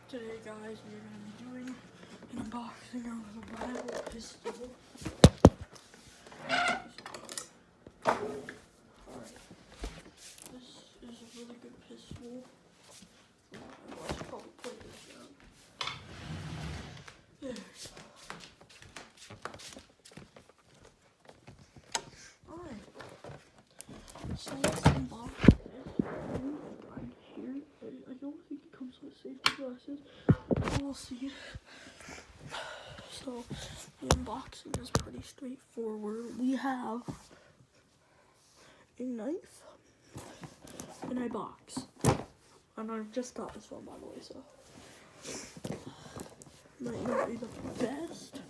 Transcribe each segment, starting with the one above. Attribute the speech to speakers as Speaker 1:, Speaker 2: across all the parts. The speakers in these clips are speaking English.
Speaker 1: Today, guys, we are going to be doing an unboxing of the Bible pistol. Alright, this is a really good pistol. Let's probably put this down. There we go. Alright, so let's unbox it. Right here. I don't think it comes with safety glasses. We'll see. So, the unboxing is pretty straightforward. We have a knife and a box. And I just got this one, by the way, so might not be the best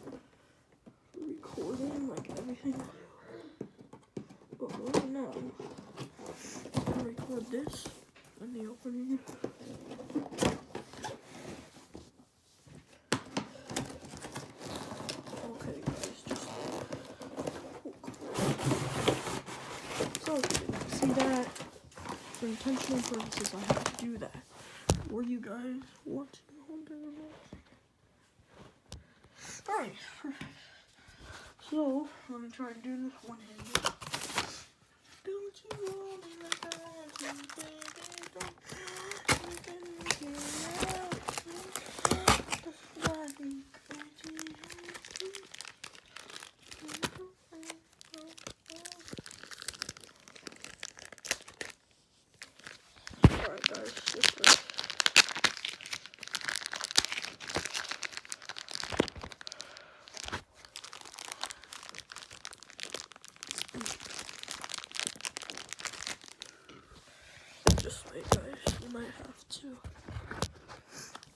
Speaker 1: recording, like everything. But right now, I'm gonna record this and the opening. Okay, guys, just so see that for intentional purposes, I have to do that. Or you guys want to hold it or not? Alright, so I'm gonna try to do this one-handed. Don't you want me like I want you, baby? Don't you drive me crazy? Alright, guys, this way. This way, guys. You might have to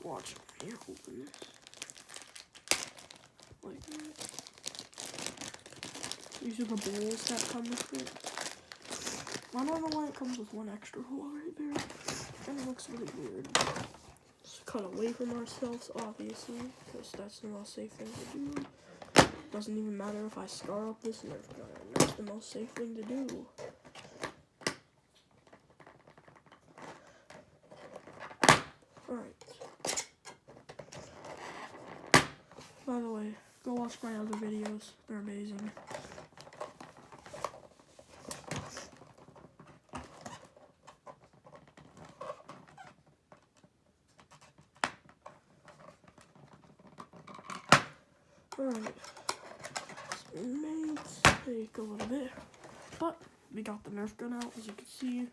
Speaker 1: watch me open this. Like that. These are the bowls that come with it. I don't know why it comes with one extra hole right there. And it looks really weird. Just cut away from ourselves, obviously, because that's the most safe thing to do. Doesn't even matter if I scar up this nerf gun. That's the most safe thing to do. Alright. By the way, go watch my other videos. They're amazing. Alright. This may take a little bit, but we got the nerf gun out, as you can see.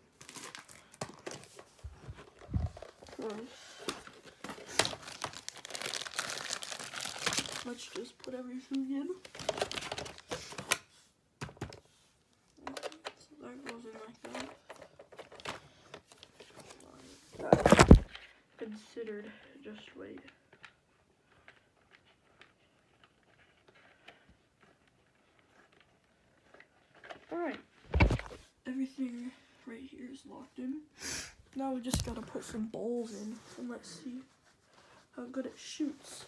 Speaker 1: Let's just put everything in. So that goes in like that. Considered, just wait. Alright, everything right here is locked in. Now we just gotta put some balls in, and let's see how good it shoots.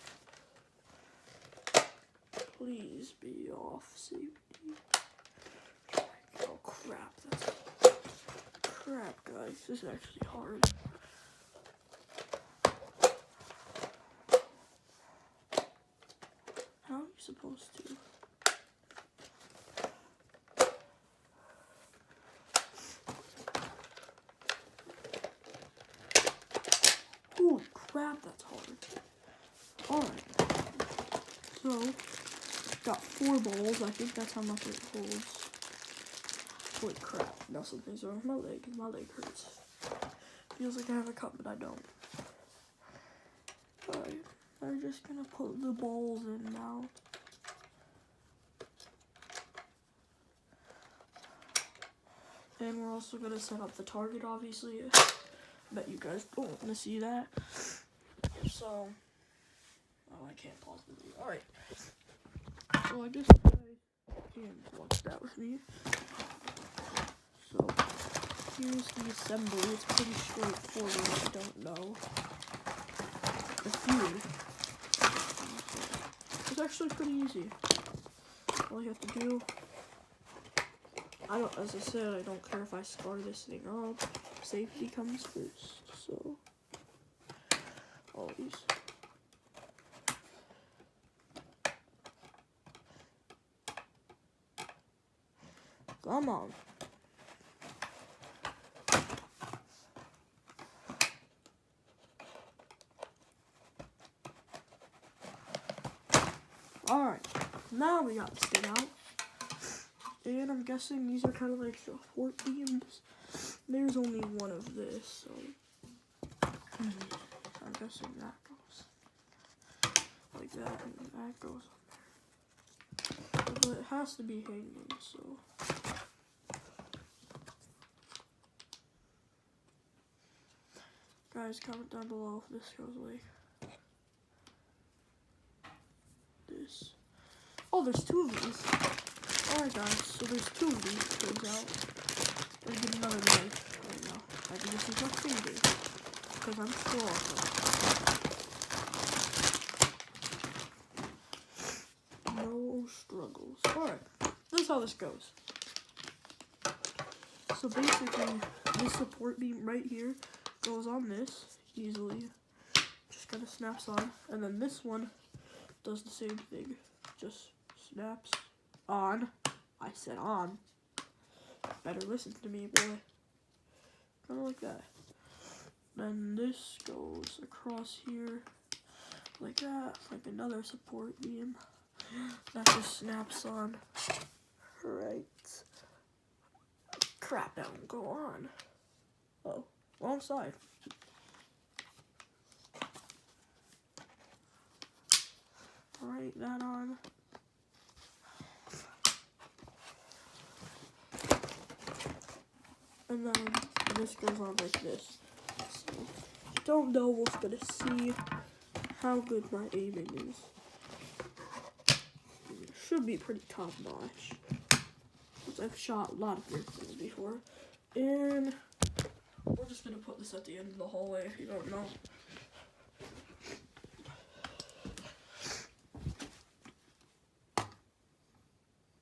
Speaker 1: Please be off safety. Oh crap, that's crap, guys. This is actually hard. How are you supposed to? Holy crap, that's hard. Alright. So, got 4 balls. I think that's how much it holds. Holy crap. Now something's wrong with my leg. My leg hurts. Feels like I have a cut, but I don't. Alright. I'm just gonna put the balls in now. And we're also gonna set up the target, obviously. Bet you guys don't want to see that. So, oh, I can't pause the video. Alright. So I guess you guys can watch that with me. So, here's the assembly. It's pretty straightforward if you don't know. It's actually pretty easy. All you have to do, as I said, I don't care if I scar this thing up. Safety comes first, so qualities. Come on. Alright, now we got the stick out. And I'm guessing these are kind of like support beams. There's only one of this, so I'm guessing that goes like that, and that goes on there. But it has to be hanging, so. Guys, comment down below if this goes like this. Oh, there's two of these. Alright guys, so there's two of these, turns out. Let's get another knife right now. I can just use my finger, because I'm strong. No struggles. Alright, this is how this goes. So basically, this support beam right here goes on this easily. Just kind of snaps on. And then this one does the same thing. Just snaps on. I said on. Better listen to me, boy. Kind of like that. Then this goes across here like that, like another support beam. That just snaps on. Right. Crap, that won't go on. Oh, wrong side. Right, that on. And then this goes on like this. So, don't know what's gonna see how good my aiming is. It should be pretty top notch. I've shot a lot of nerf guns before. And we're just gonna put this at the end of the hallway if you don't know.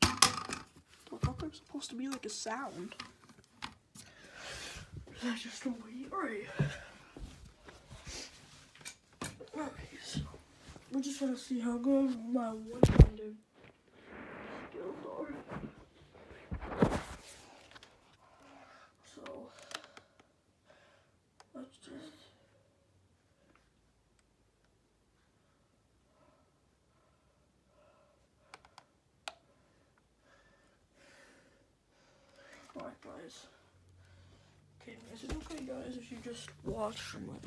Speaker 1: I thought there was supposed to be like a sound. That's just a way. Alright. Alright, so we're just gonna see how good my one-handed skills are. So let's just alright guys. Okay, is it okay guys if you just watch from like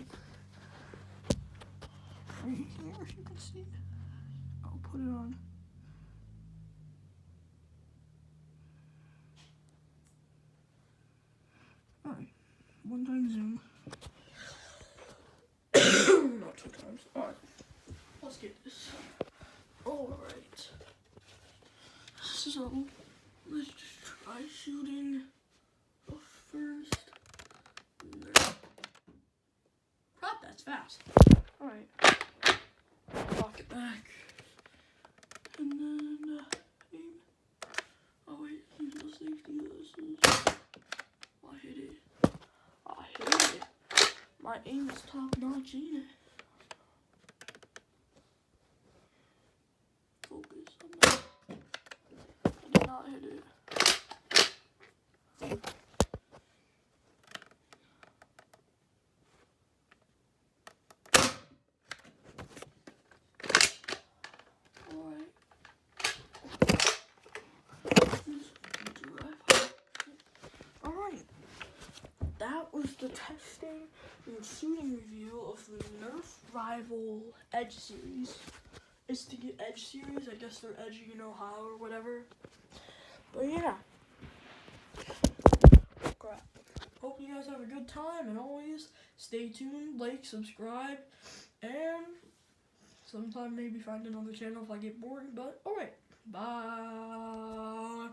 Speaker 1: right here, if you can see? I'll put it on. Alright, one time zoom. Not two times. Alright, let's get this. Alright. So, let's just try shooting the first. Crap, that's fast. Alright. Lock it back. And then aim. Oh wait, there's no safety. I hit it. I hit it. My aim is top notch, ain't it? Focus on that. I did not hit it. Alright, that was the testing and shooting review of the Nerf Rival Edge series. It's the Edge series, I guess they're edgy, you know how or whatever. But yeah. Crap. Hope you guys have a good time, and always stay tuned, like, subscribe, and sometime maybe find another channel if I get bored. But alright, bye.